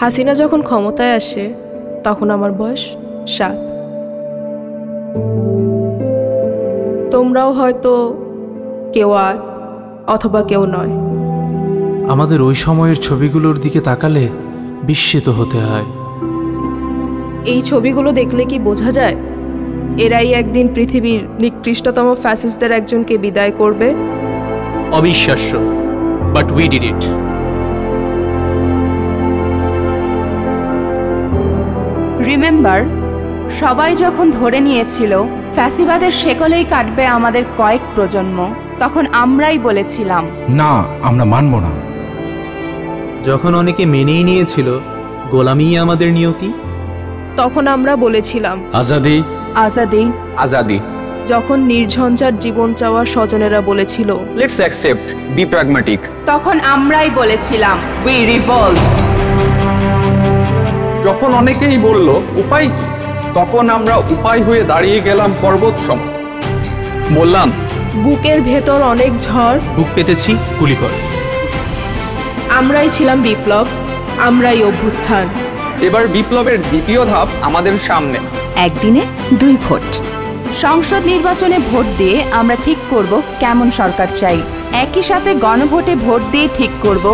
হাসিনা যখন ক্ষমতায় আসে তখন আমার বয়স 7। তোমরাও হয়তো কেউ আর অথবা কেউ নয়। আমাদের ওই সময়ের ছবিগুলোর দিকে তাকালে বিস্মিত হতে হয়। এই ছবিগুলো দেখলে কি বোঝা যায় এরাই একদিন পৃথিবীর নিকৃষ্টতম ফ্যাসিস্টদের একজনকে বিদায় করবে? অবিশ্বাস্য, but we did it. Remember, সবাই যখন ধরে নিয়েছিল ফ্যাসিবাদের শেকলেই কাটবে আমাদের কয়েক প্রজন্ম, তখন আমরাই বলেছিলাম না, আমরা মানব না। যখন অনেকে মেনেই নিয়েছিল গোলামিই আমাদের নিয়তি, তখন আমরা বলেছিলাম আজাদি আজাদি আজাদি। যখন নির্ঝঞ্ঝাট জীবন চাওয়া স্বজনেরা বলেছিল লেটস অ্যাকসেপ্ট, বি প্র্যাগম্যাটিক, তখন আমরাই বলেছিলাম উই রিভল্ট। যখন অনেকেই বলল উপায় কি, তখন আমরা উপায় হয়ে দাঁড়িয়ে গেলাম পর্বত সম। বললাম বুকের ভেতর অনেক ঝড়, বুক পেতেছি গুলি কর। আমরাই ছিলাম বিপ্লব, আমরাই অভ্যুত্থান। এবার বিপ্লবের দ্বিতীয় ধাপ আমাদের সামনে। একদিনে 2 ভোট। সংসদ নির্বাচনে ভোট দিয়ে আমরা ঠিক করব কেমন সরকার চাই। একই সাথে গণভোটে ভোট দিয়ে ঠিক করব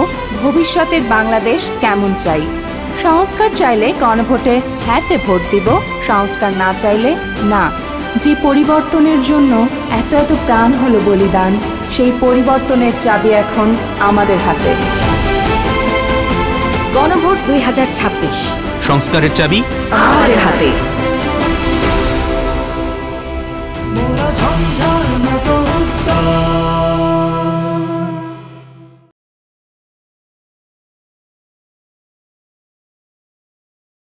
ভবিষ্যতের বাংলাদেশ কেমন চাই। সংস্কার চাইলে গণভোটে হ্যাঁতে ভোট দিব, সংস্কার না চাইলে না। যে পরিবর্তনের জন্য এত এত প্রাণ হলো বলিদান, সেই পরিবর্তনের চাবি এখন আমাদের হাতে। গণভোট 2026, সংস্কারের চাবি আমাদের হাতে।